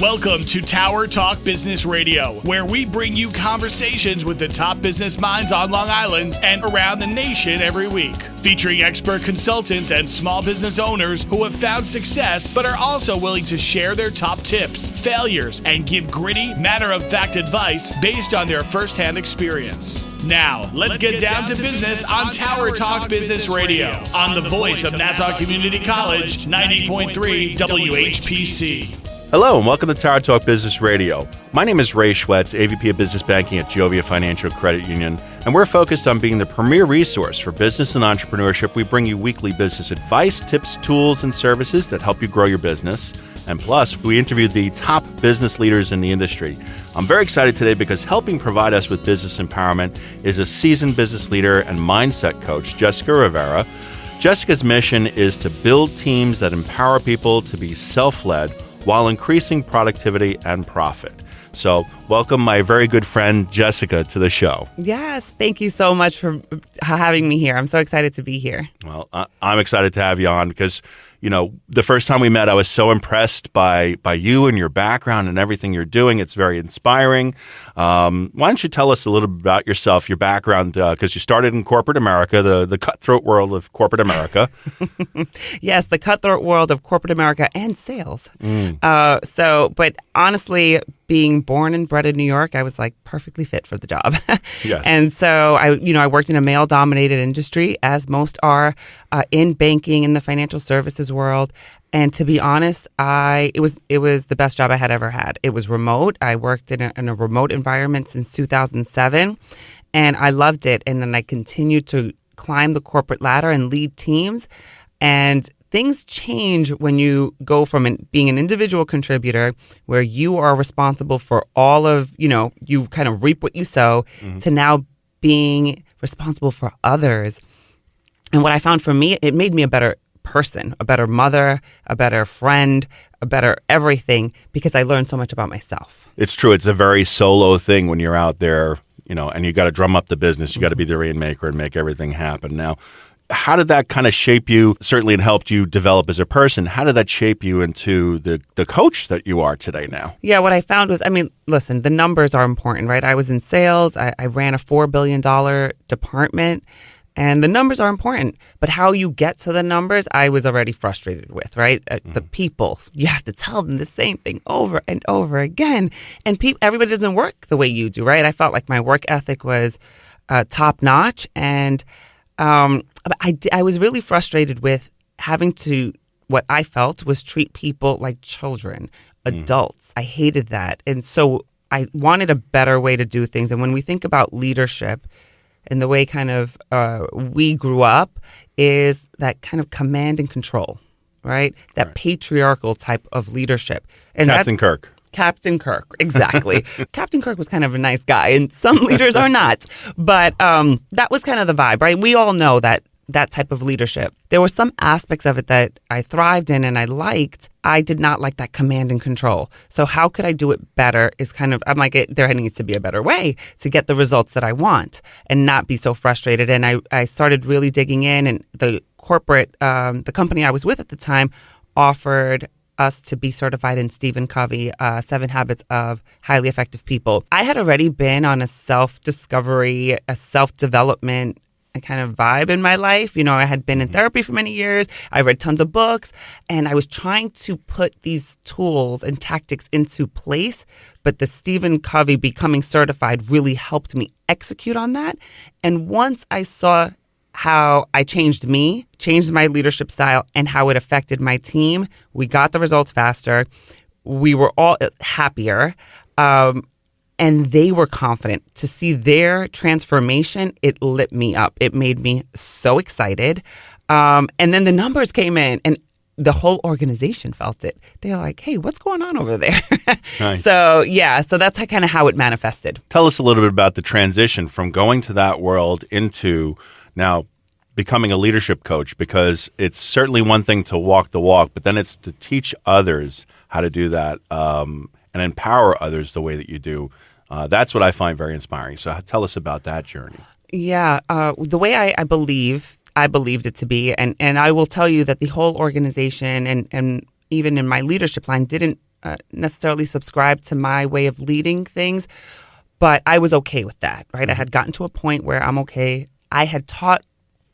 Welcome to Tower Talk Business Radio, where we bring you conversations with the top business minds on Long Island and around the nation every week. Featuring expert consultants and small business owners who have found success but are also willing to share their top tips, failures, and give gritty, matter-of-fact advice based on their firsthand experience. Now, let's get down to business on Tower Talk Business Radio on the voice of Nassau Community College, 90.3 WHPC. Hello and welcome to Tower Talk Business Radio. My name is Ray Schwetz, AVP of Business Banking at Jovia Financial Credit Union, and we're focused on being the premier resource for business and entrepreneurship. We bring you weekly business advice, tips, tools, and services that help you grow your business. And plus, we interview the top business leaders in the industry. I'm very excited today because helping provide us with business empowerment is a seasoned business leader and mindset coach, Jessica Rivera. Jessica's mission is to build teams that empower people to be self-led while increasing productivity and profit. So welcome my very good friend, Jessica, to the show. Yes, thank you so much for having me here. I'm so excited to be here. Well, I'm excited to have you on because, you know, the first time we met, I was so impressed by you and your background and everything you're doing. It's very inspiring. Why don't you tell us a little bit about yourself, your background, because you started in corporate America, the cutthroat world of corporate America. Yes, the cutthroat world of corporate America and sales. But honestly, being born and bred in New York, I was like perfectly fit for the job. Yes. And so I worked in a male-dominated industry, as most are, in banking in the financial services world. And to be honest, it was the best job I had ever had. It was remote. I worked in a remote environment since 2007, and I loved it. And then I continued to climb the corporate ladder and lead teams. And things change when you go from being an individual contributor, where you are responsible for all of, you kind of reap what you sow, to now being responsible for others. And what I found for me, it made me a better person, a better mother, a better friend, a better everything, because I learned so much about myself. It's true. It's a very solo thing when you're out there, and you got to drum up the business. You got to be the rainmaker and make everything happen. Now, how did that kind of shape you? Certainly it helped you develop as a person. How did that shape you into the coach that you are today now? Yeah, what I found was, listen, the numbers are important, right? I was in sales. I ran a $4 billion department. And the numbers are important, but how you get to the numbers, I was already frustrated with, right? The people, you have to tell them the same thing over and over again. And everybody doesn't work the way you do, right? I felt like my work ethic was top notch. And I was really frustrated with having to, what I felt was treat people like children, adults. I hated that. And so I wanted a better way to do things. And when we think about leadership, and the way kind of we grew up is that kind of command and control, right? That right. Patriarchal type of leadership. And Captain Kirk, exactly. Captain Kirk was kind of a nice guy, and some leaders are not. But that was kind of the vibe, right? We all know that type of leadership. There were some aspects of it that I thrived in and I liked. I did not like that command and control. So how could I do it better I'm like, there needs to be a better way to get the results that I want and not be so frustrated. And I started really digging in, and the corporate, the company I was with at the time offered us to be certified in Stephen Covey, 7 Habits of Highly Effective People. I had already been on a self-discovery, a self-development kind of vibe in my life. I had been in therapy for many years. I read tons of books, and I was trying to put these tools and tactics into place. But the Stephen Covey becoming certified really helped me execute on that. And once I saw how I changed my leadership style, and how it affected my team, we got the results faster. We were all happier. And they were confident. To see their transformation, it lit me up. It made me so excited. And then the numbers came in, and the whole organization felt it. They're like, hey, what's going on over there? Nice. So that's kind of how it manifested. Tell us a little bit about the transition from going to that world into now becoming a leadership coach, because it's certainly one thing to walk the walk, but then it's to teach others how to do that and empower others the way that you do. That's what I find very inspiring. So tell us about that journey. Yeah, the way I believed it to be, and I will tell you that the whole organization and even in my leadership line didn't necessarily subscribe to my way of leading things, but I was okay with that, right? I had gotten to a point where I'm okay. I had taught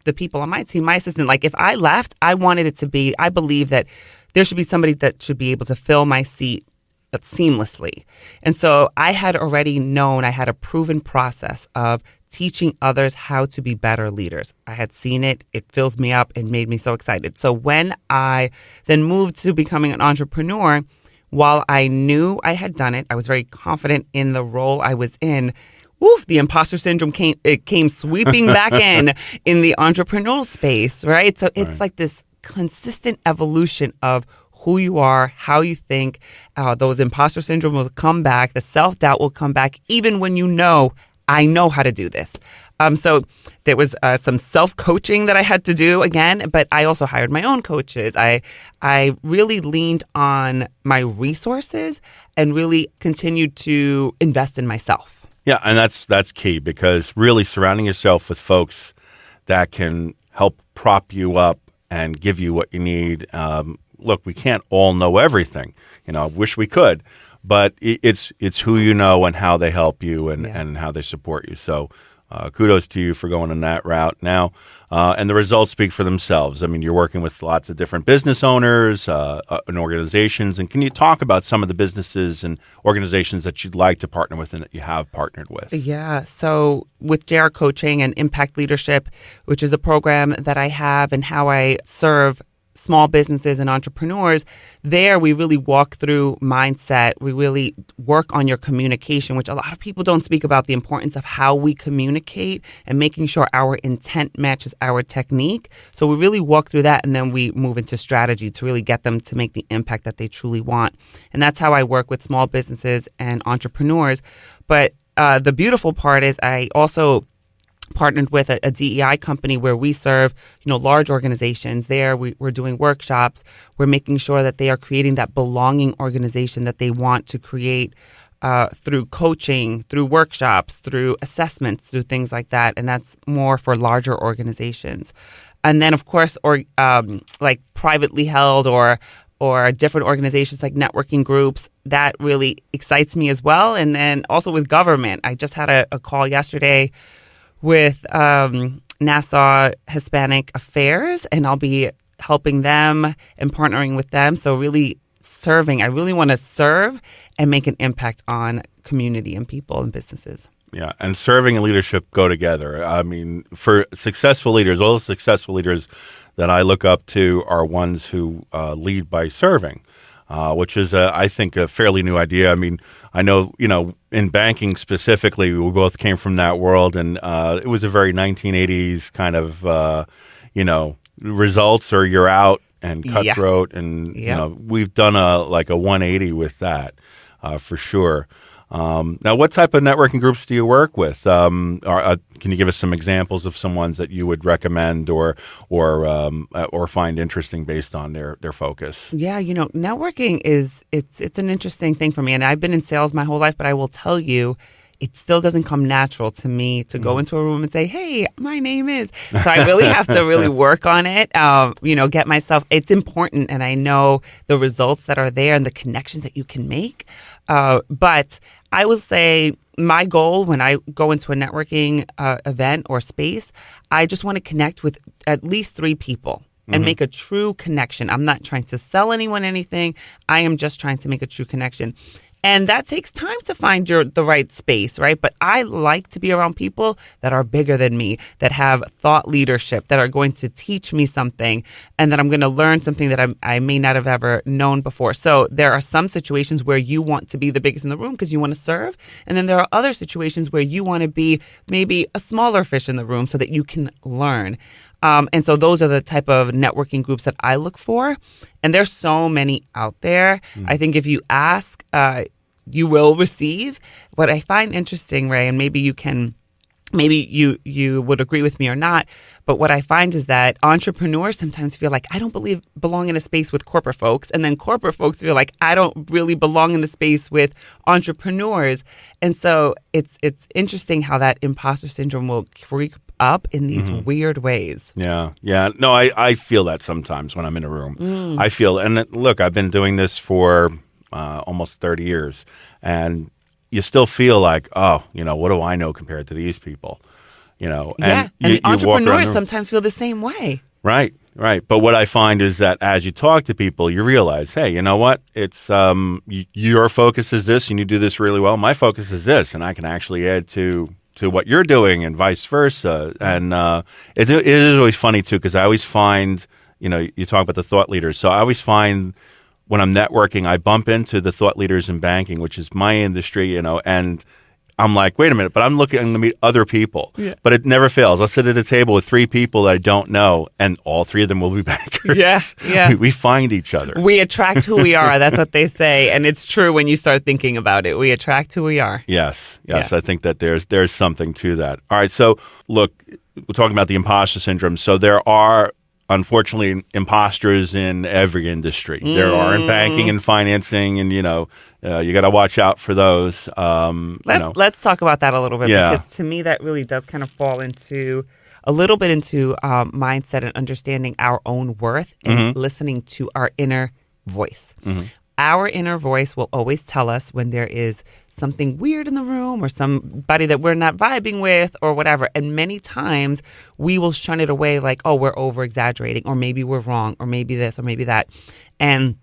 the people on my team, my assistant, like if I left, I wanted it to be, I believe that there should be somebody that should be able to fill my seat seamlessly. And so I had already known, I had a proven process of teaching others how to be better leaders. I had seen it. It fills me up and made me so excited. So when I then moved to becoming an entrepreneur, while I knew I had done it, I was very confident in the role I was in. The imposter syndrome came sweeping back in the entrepreneurial space, right? So it's like this consistent evolution of who you are, how you think. Those imposter syndrome will come back. The self-doubt will come back, even when you know, I know how to do this. So there was some self-coaching that I had to do again, but I also hired my own coaches. I really leaned on my resources and really continued to invest in myself. Yeah, and that's key, because really surrounding yourself with folks that can help prop you up and give you what you need. Look, we can't all know everything. I wish we could, but it's who you know and how they help you and how they support you. So kudos to you for going in that route now. And the results speak for themselves. I mean, you're working with lots of different business owners and organizations. And can you talk about some of the businesses and organizations that you'd like to partner with and that you have partnered with? Yeah. So with JR Coaching and Impact Leadership, which is a program that I have and how I serve small businesses and entrepreneurs, there we really walk through mindset. We really work on your communication, which a lot of people don't speak about, the importance of how we communicate and making sure our intent matches our technique. So we really walk through that, and then we move into strategy to really get them to make the impact that they truly want. And that's how I work with small businesses and entrepreneurs. But the beautiful part is I also partnered with a DEI company where we serve, large organizations. There, we're doing workshops. We're making sure that they are creating that belonging organization that they want to create through coaching, through workshops, through assessments, through things like that. And that's more for larger organizations. And then, of course, like privately held or different organizations like networking groups, that really excites me as well. And then also with government, I just had a call yesterday with Nassau Hispanic Affairs, and I'll be helping them and partnering with them. So really serving. I really want to serve and make an impact on community and people and businesses. Yeah, and serving and leadership go together. I mean, for successful leaders, all the successful leaders that I look up to are ones who lead by serving, which is, I think, a fairly new idea. I mean, I know, in banking specifically, we both came from that world, and it was a very 1980s kind of, results or you're out and cutthroat. And, we've done a 180 with that for sure. Now, what type of networking groups do you work with? Can you give us some examples of some ones that you would recommend or find interesting based on their focus? Yeah, networking it's an interesting thing for me, and I've been in sales my whole life, but I will tell you, it still doesn't come natural to me to go into a room and say, "Hey, my name is." So I really have to really work on it. Get myself. It's important, and I know the results that are there and the connections that you can make. But I will say my goal when I go into a networking event or space, I just want to connect with at least 3 people and make a true connection. I'm not trying to sell anyone anything. I am just trying to make a true connection. And that takes time to find the right space, right? But I like to be around people that are bigger than me, that have thought leadership, that are going to teach me something, and that I'm going to learn something that I may not have ever known before. So there are some situations where you want to be the biggest in the room because you want to serve. And then there are other situations where you want to be maybe a smaller fish in the room so that you can learn. And so those are the type of networking groups that I look for. And there's so many out there. I think if you ask, you will receive. What I find interesting, Ray, and maybe you would agree with me or not, but what I find is that entrepreneurs sometimes feel like, I don't belong in a space with corporate folks. And then corporate folks feel like, I don't really belong in the space with entrepreneurs. And so it's interesting how that imposter syndrome will creep up in these weird ways. Yeah. No, I feel that sometimes when I'm in a room. I feel, and look, I've been doing this for almost 30 years, and you still feel like, oh, what do I know compared to these people? And you entrepreneurs sometimes feel the same way. Right. But what I find is that as you talk to people, you realize, hey, you know what? It's your focus is this, and you do this really well. My focus is this, and I can actually add to what you're doing, and vice versa. And it is always funny too, because I always find, you talk about the thought leaders. So I always find when I'm networking, I bump into the thought leaders in banking, which is my industry, and I'm like, wait a minute, but I'm looking to meet other people. Yeah. But it never fails. I'll sit at a table with 3 people that I don't know, and all 3 of them will be bankers. Yeah. We find each other. We attract who we are. That's what they say. And it's true when you start thinking about it. We attract who we are. Yes. Yeah. I think that there's something to that. All right, so look, we're talking about the imposter syndrome. So there are, unfortunately, imposters in every industry. There are in banking and financing, and you got to watch out for those. Let's talk about that a little bit, because to me that really does kind of fall into a little bit into mindset and understanding our own worth and listening to our inner voice. Our inner voice will always tell us when there is something weird in the room or somebody that we're not vibing with or whatever. And many times we will shun it away like, oh, we're over exaggerating, or maybe we're wrong, or maybe this, or maybe that. And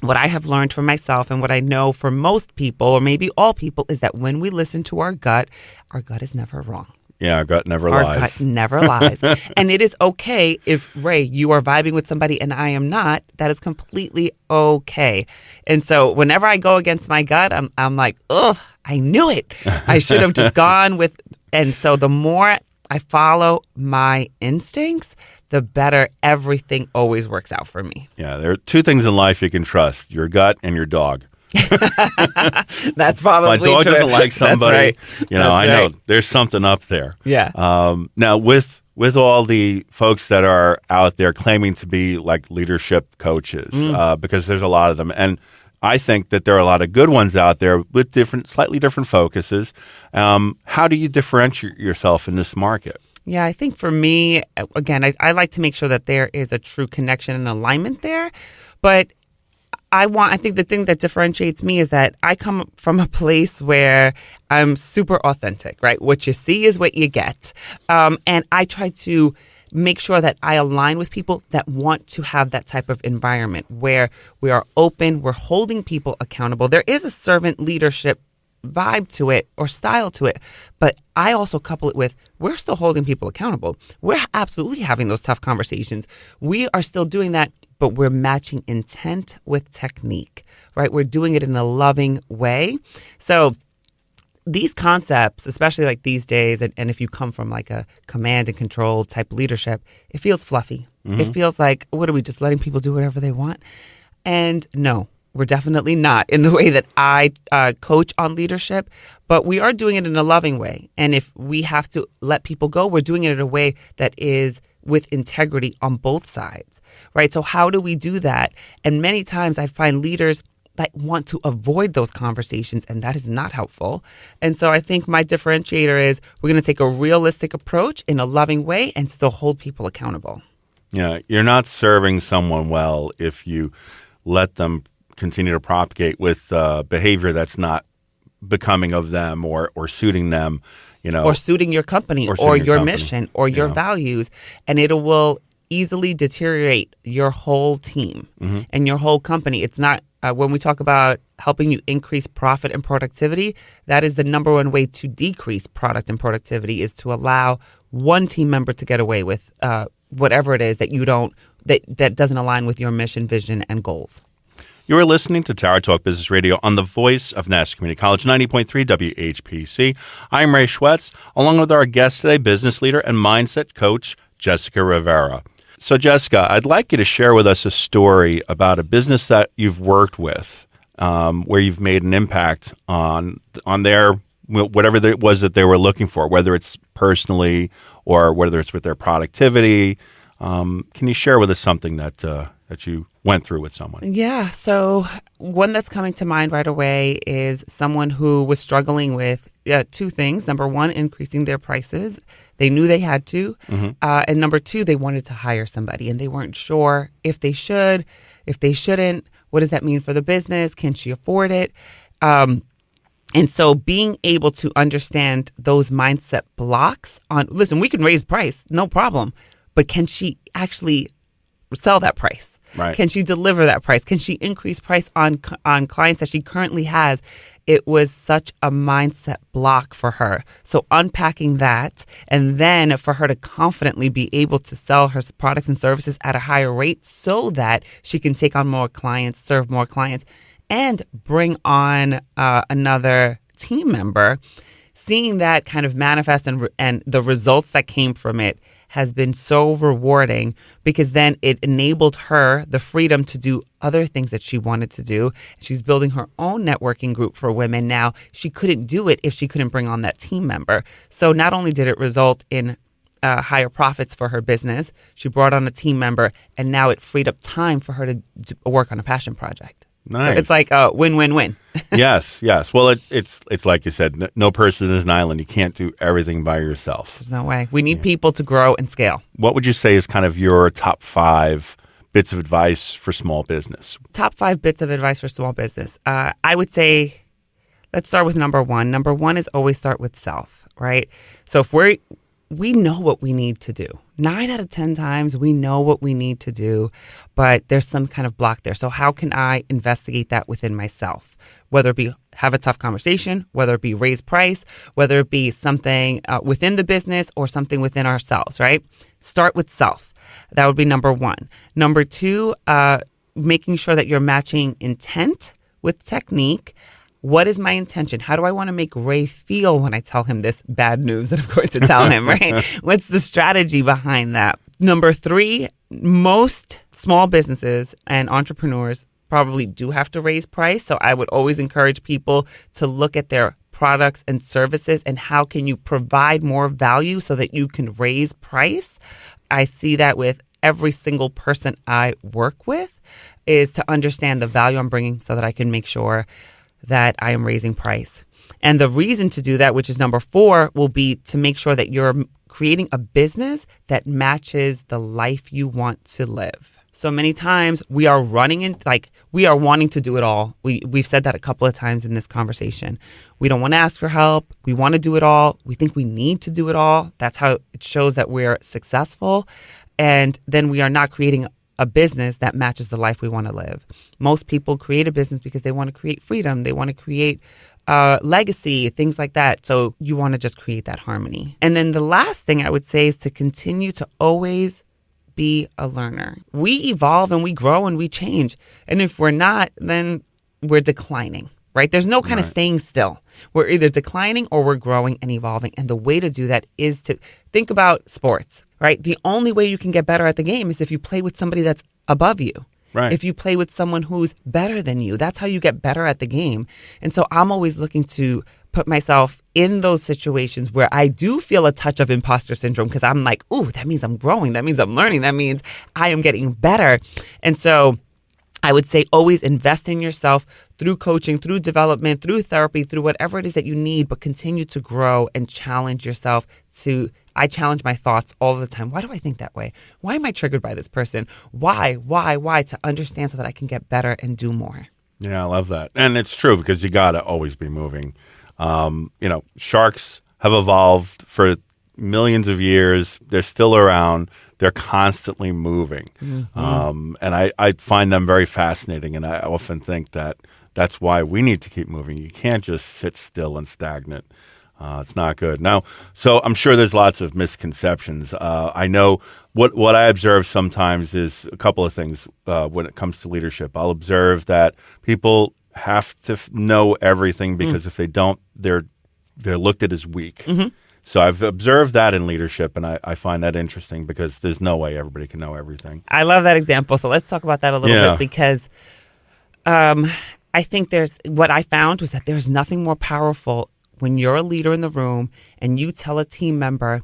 what I have learned for myself, and what I know for most people, or maybe all people, is that when we listen to our gut is never wrong. Yeah, our gut never lies. Our gut never lies. And it is okay if, Ray, you are vibing with somebody and I am not. That is completely okay. And so whenever I go against my gut, I'm like, oh, I knew it. I should have just gone with. And so the more I follow my instincts, the better everything always works out for me. Yeah, there are 2 things in life you can trust: your gut and your dog. That's probably true. My dog doesn't like somebody. That's right. I know there's something up there. Yeah. Now with all the folks that are out there claiming to be like leadership coaches, because there's a lot of them, and I think that there are a lot of good ones out there with slightly different focuses. How do you differentiate yourself in this market? Yeah, I think for me, again, I like to make sure that there is a true connection and alignment there, but I think the thing that differentiates me is that I come from a place where I'm super authentic, right? What you see is what you get. And I try to make sure that I align with people that want to have that type of environment where we are open, we're holding people accountable. There is a servant leadership vibe to it or style to it, but I also couple it with we're still holding people accountable. We're absolutely having those tough conversations. We are still doing that, but we're matching intent with technique, right? We're doing it in a loving way. So these concepts, especially like these days, and if you come from like a command and control type leadership, it feels fluffy. It feels like, what are we, just letting people do whatever they want? And no, we're definitely not in the way that I coach on leadership, but we are doing it in a loving way. And if we have to let people go, we're doing it in a way that is with integrity on both sides, right? So how do we do that? And many times I find leaders that want to avoid those conversations, and that is not helpful. And so I think my differentiator is we're going to take a realistic approach in a loving way and still hold people accountable. Yeah, you're not serving someone well if you let them continue to propagate with behavior that's not becoming of them or suiting them, or suiting your company or your mission or your values, and it will easily deteriorate your whole team and your whole company. It's not when we talk about helping you increase profit and productivity, that is the number one way to decrease product and productivity, is to allow one team member to get away with whatever it is that you don't that doesn't align with your mission, vision, and goals. You are listening to Tower Talk Business Radio on the voice of National Community College, 90.3 WHPC. I'm Ray Schwetz, along with our guest today, business leader and mindset coach, Jessica Rivera. So, Jessica, I'd like you to share with us a story about a business that you've worked with, where you've made an impact on their whatever it was that they were looking for, whether it's personally or whether it's with their productivity. Can you share with us something that you went through with someone? Yeah. So one that's coming to mind right away is someone who was struggling with 2 things. Number one, increasing their prices. They knew they had to. And number 2, they wanted to hire somebody and they weren't sure if they should, if they shouldn't, What does that mean for the business? Can she afford it? And so being able to understand those mindset blocks listen, we can raise price, no problem. But can she actually sell that price? Right. Can she deliver that price? Can she increase price on clients that she currently has? It was such a mindset block for her. So unpacking that, and then for her to confidently be able to sell her products and services at a higher rate so that she can take on more clients, serve more clients, and bring on another team member. Seeing that kind of manifest and the results that came from it has been so rewarding, because then it enabled her the freedom to do other things that she wanted to do. She's building her own networking group for women now. She couldn't do it if she couldn't bring on that team member. So not only did it result in higher profits for her business, she brought on a team member, and now it freed up time for her to work on a passion project. Nice. So it's like a win-win-win. Yes. Well, it's like you said, no person is an island. You can't do everything by yourself. There's no way. We need people to grow and scale. What would you say is kind of your top 5 bits of advice for small business? Top 5 bits of advice for small business. I would say, let's start with number 1. Number 1 is always start with self, right? So if we know what we need to do. 9 out of 10 times we know what we need to do, but there's some kind of block there. So how can I investigate that within myself? Whether it be have a tough conversation, whether it be raise price, whether it be something within the business or something within ourselves, right? Start with self. That would be number 1. Number 2, making sure that you're matching intent with technique. What is my intention? How do I want to make Ray feel when I tell him this bad news that I'm going to tell him, right? What's the strategy behind that? Number 3, most small businesses and entrepreneurs probably do have to raise price. So I would always encourage people to look at their products and services and how can you provide more value so that you can raise price. I see that with every single person I work with, is to understand the value I'm bringing so that I can make sure that I am raising price. And the reason to do that, which is number 4, will be to make sure that you're creating a business that matches the life you want to live. So many times we are we are wanting to do it all. We've said that a couple of times in this conversation. We don't want to ask for help. We want to do it all. We think we need to do it all. That's how it shows that we're successful. And then we are not creating a business that matches the life we want to live. Most people create a business because they want to create freedom. They want to create legacy, things like that. So you want to just create that harmony. And then the last thing I would say is to continue to always be a learner. We evolve and we grow and we change. And if we're not, then we're declining, right? There's no kind of staying still. We're either declining or we're growing and evolving. And the way to do that is to think about sports, right? The only way you can get better at the game is if you play with somebody that's above you. Right. If you play with someone who's better than you, that's how you get better at the game. And so I'm always looking to put myself in those situations where I do feel a touch of imposter syndrome, because I'm like, ooh, that means I'm growing. That means I'm learning. That means I am getting better. And so I would say always invest in yourself through coaching, through development, through therapy, through whatever it is that you need, but continue to grow and challenge yourself I challenge my thoughts all the time. Why do I think that way? Why am I triggered by this person? Why? To understand so that I can get better and do more. Yeah, I love that. And it's true, because you got to always be moving. Sharks have evolved for millions of years. They're still around. They're constantly moving. Mm-hmm. And I find them very fascinating. And I often think that that's why we need to keep moving. You can't just sit still and stagnant. It's not good. Now, so I'm sure there's lots of misconceptions. I know what I observe sometimes is a couple of things when it comes to leadership. I'll observe that people have to know everything, because if they don't, they're looked at as weak. Mm-hmm. So I've observed that in leadership, and I find that interesting, because there's no way everybody can know everything. I love that example. So let's talk about that a little bit, because I think what I found was that there's nothing more powerful when you're a leader in the room and you tell a team member,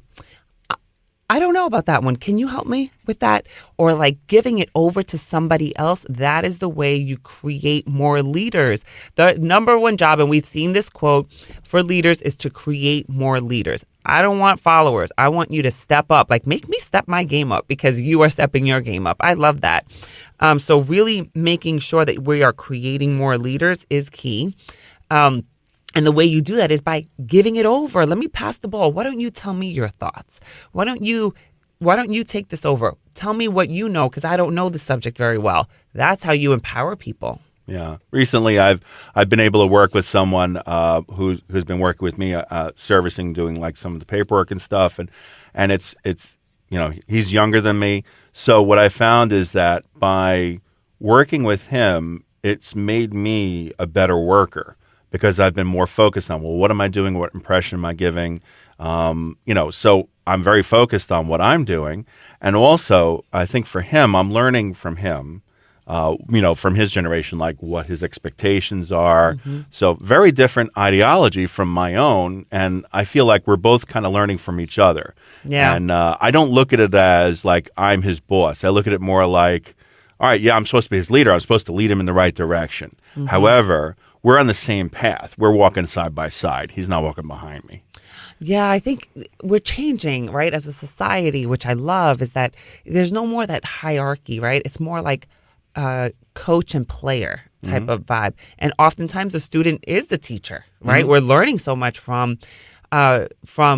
I don't know about that one. Can you help me with that? Or like giving it over to somebody else. That is the way you create more leaders. The number one job, and we've seen this quote for leaders, is to create more leaders. I don't want followers. I want you to step up. Like, make me step my game up because you are stepping your game up. I love that. So really making sure that we are creating more leaders is key. And the way you do that is by giving it over. Let me pass the ball. Why don't you tell me your thoughts? Why don't you take this over? Tell me what you know, because I don't know the subject very well. That's how you empower people. Yeah. Recently, I've been able to work with someone who's been working with me, servicing, doing like some of the paperwork and stuff, and it's he's younger than me. So what I found is that by working with him, it's made me a better worker because I've been more focused on, well, what am I doing? What impression am I giving? So I'm very focused on what I'm doing, and also I think for him, I'm learning from him. From his generation, like what his expectations are. Mm-hmm. So very different ideology from my own. And I feel like we're both kind of learning from each other. Yeah. And I don't look at it as like I'm his boss. I look at it more like, all right, yeah, I'm supposed to be his leader. I'm supposed to lead him in the right direction. Mm-hmm. However, we're on the same path. We're walking side by side. He's not walking behind me. Yeah, I think we're changing, right? As a society, which I love, is that there's no more that hierarchy, right? It's more like coach and player type of vibe. And oftentimes the student is the teacher, right? Mm-hmm. We're learning so much from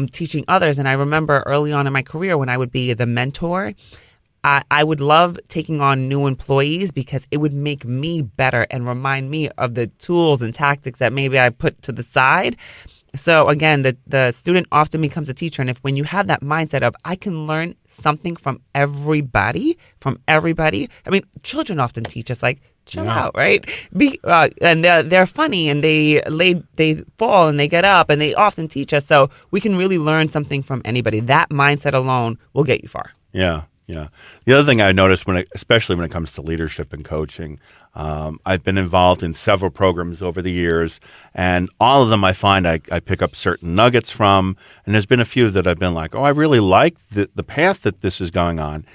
teaching others. And I remember early on in my career when I would be the mentor, I would love taking on new employees because it would make me better and remind me of the tools and tactics that maybe I put to the side. So again, the student often becomes a teacher. And when you have that mindset of, I can learn something from everybody. I mean, children often teach us like, chill out, right? And they're funny and they fall and they get up and they often teach us. So we can really learn something from anybody. That mindset alone will get you far. Yeah. Yeah. The other thing I noticed, especially when it comes to leadership and coaching, I've been involved in several programs over the years, and all of them I find I pick up certain nuggets from, and there's been a few that I've been like, oh, I really like the path that this is going on,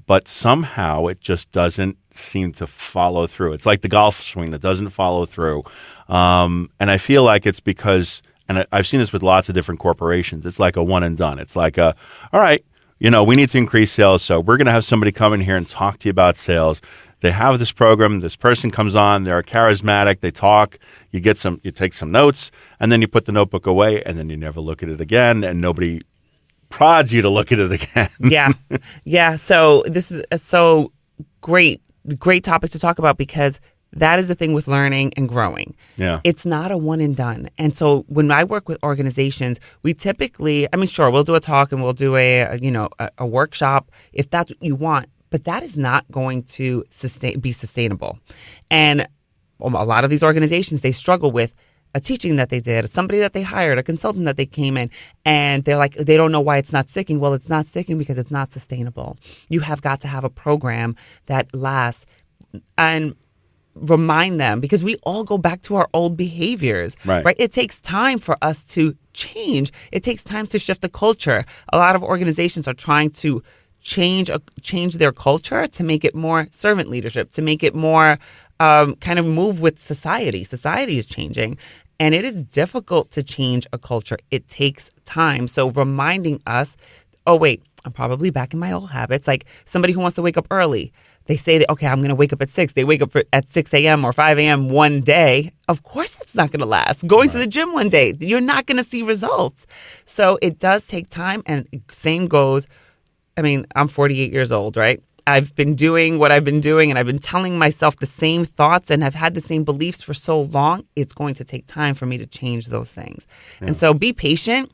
but somehow it just doesn't seem to follow through. It's like the golf swing that doesn't follow through, and I feel like it's because, and I've seen this with lots of different corporations, it's like a one and done. It's like all right, we need to increase sales, so we're going to have somebody come in here and talk to you about sales. They have this program, this person comes on, they're charismatic, they talk, you take some notes, and then you put the notebook away, and then you never look at it again, and nobody prods you to look at it again. Yeah. Yeah. So this is so great topic to talk about because that is the thing with learning and growing. Yeah. It's not a one and done. And so when I work with organizations, we typically, sure, we'll do a talk and we'll do a workshop if that's what you want, but that is not going to be sustainable. And a lot of these organizations, they struggle with a teaching that they did, somebody that they hired, a consultant that they came in, and they're like, they don't know why it's not sticking. Well, it's not sticking because it's not sustainable. You have got to have a program that lasts and remind them, because we all go back to our old behaviors, right? It takes time for us to change. It takes time to shift the culture. A lot of organizations are trying to change their culture to make it more servant leadership, to make it more kind of move with society. Society is changing, and it is difficult to change a culture. It takes time. So reminding us, oh, wait, I'm probably back in my old habits. Like somebody who wants to wake up early. They say that, okay, I'm going to wake up at 6. They wake up at 6 a.m. or 5 a.m. one day. Of course, that's not going to last. Going to the gym one day, you're not going to see results. So it does take time. And same goes, I'm 48 years old, right? I've been doing what I've been doing, and I've been telling myself the same thoughts and have had the same beliefs for so long. It's going to take time for me to change those things. Yeah. And so be patient.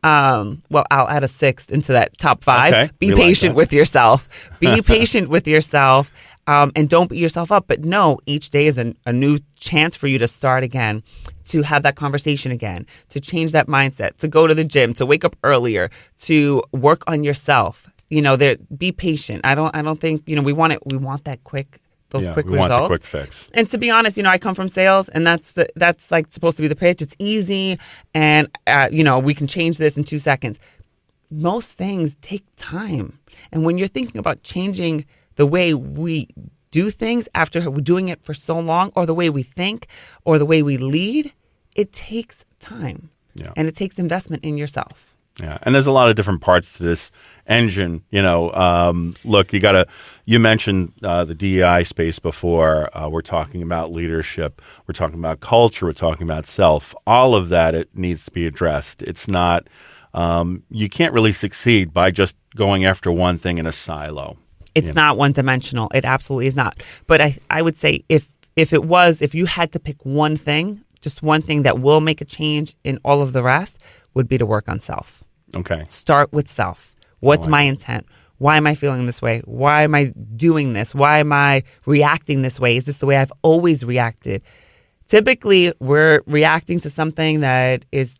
I'll add a 6th into that top 5. Okay. Be patient with yourself. Be patient with yourself, and don't beat yourself up. But no, each day is a new chance for you to start again, to have that conversation again, to change that mindset, to go to the gym, to wake up earlier, to work on yourself. Be patient. I don't think we want it. We want that quick. Quick results. We want the quick fix. And to be honest, I come from sales, and that's like supposed to be the pitch. It's easy, and we can change this in 2 seconds. most things take time. And when you're thinking about changing the way we do things after doing it for so long, or the way we think, or the way we lead, it takes time. Yeah. And it takes investment in yourself. Yeah, and there's a lot of different parts to this engine. Look, you mentioned the DEI space before. We're talking about leadership. We're talking about culture. We're talking about self. All of that, it needs to be addressed. It's not, you can't really succeed by just going after one thing in a silo. It's not one-dimensional. It absolutely is not. But I would say if you had to pick one thing, just one thing that will make a change in all of the rest, would be to work on self. Okay. Start with self. What's my intent? Why am I feeling this way? Why am I doing this? Why am I reacting this way? Is this the way I've always reacted? Typically, we're reacting to something that is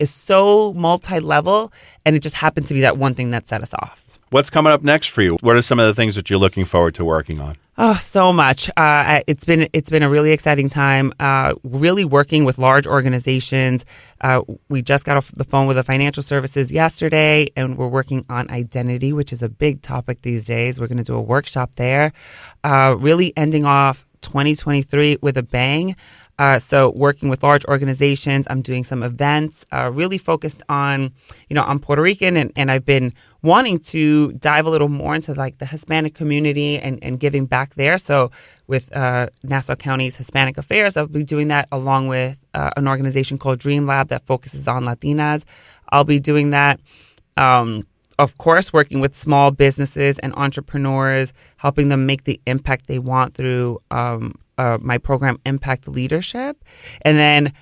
so multi-level, and it just happens to be that one thing that set us off. What's coming up next for you? What are some of the things that you're looking forward to working on? Oh, so much. It's been a really exciting time, really working with large organizations. We just got off the phone with the financial services yesterday, and we're working on identity, which is a big topic these days. We're going to do a workshop there, really ending off 2023 with a bang. So working with large organizations, I'm doing some events, really focused on, I'm Puerto Rican, and I've been wanting to dive a little more into like the Hispanic community and giving back there. So with Nassau County's Hispanic Affairs, I'll be doing that along with an organization called Dream Lab that focuses on Latinas. I'll be doing that. Of course, working with small businesses and entrepreneurs, helping them make the impact they want through my program, Impact Leadership. And then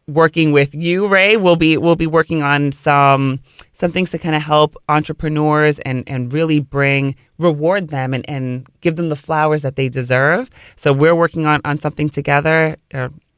working with you, Ray, we'll be working on some things to kind of help entrepreneurs and really reward them and give them the flowers that they deserve. So we're working on something together.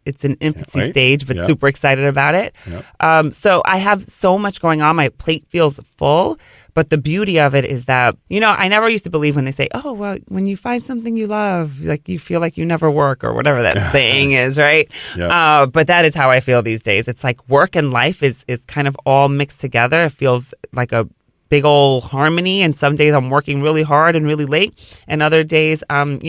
It's an infancy stage, but super excited about it. Yep. So I have so much going on. My plate feels full. But the beauty of it is that, I never used to believe when they say, oh, well, when you find something you love, like you feel like you never work or whatever that saying is, right? Yep. But that is how I feel these days. It's like work and life is kind of all mixed together. It feels like a big old harmony. And some days I'm working really hard and really late. And other days I'm,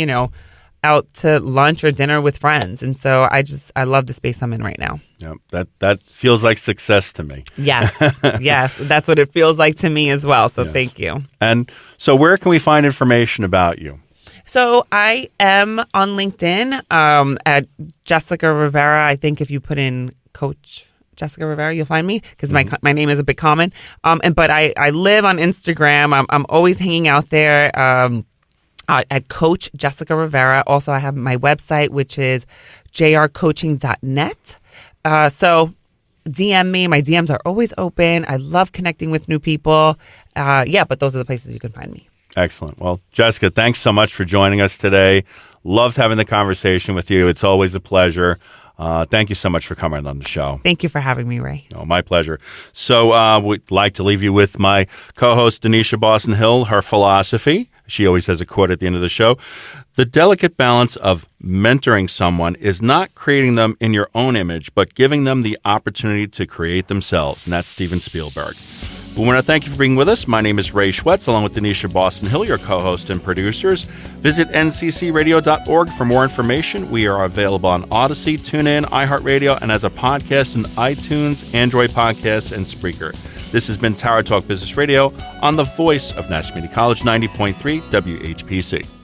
out to lunch or dinner with friends. And so I love the space I'm in right now. Yeah, that feels like success to me. Yes. Yes. That's what it feels like to me as well. So Thank you. And so where can we find information about you? So I am on LinkedIn at Jessica Rivera. I think if you put in Coach Jessica Rivera, you'll find me because my name is a bit common. But I live on Instagram. I'm always hanging out there. At Coach Jessica Rivera. Also, I have my website, which is jrcoaching.net. So DM me. My DMs are always open. I love connecting with new people. But those are the places you can find me. Excellent. Well, Jessica, thanks so much for joining us today. Loved having the conversation with you. It's always a pleasure. Thank you so much for coming on the show. Thank you for having me, Ray. Oh, my pleasure. So we'd like to leave you with my co-host, Denisha Boston Hill, her philosophy. She always has a quote at the end of the show. The delicate balance of mentoring someone is not creating them in your own image, but giving them the opportunity to create themselves. And that's Steven Spielberg. We want to thank you for being with us. My name is Ray Schwetz, along with Denisha Boston Hill, your co-host and producers. Visit nccradio.org for more information. We are available on Odyssey, TuneIn, iHeartRadio, and as a podcast in iTunes, Android Podcasts, and Spreaker. This has been Tower Talk Business Radio on the voice of Nassau Community College, 90.3 WHPC.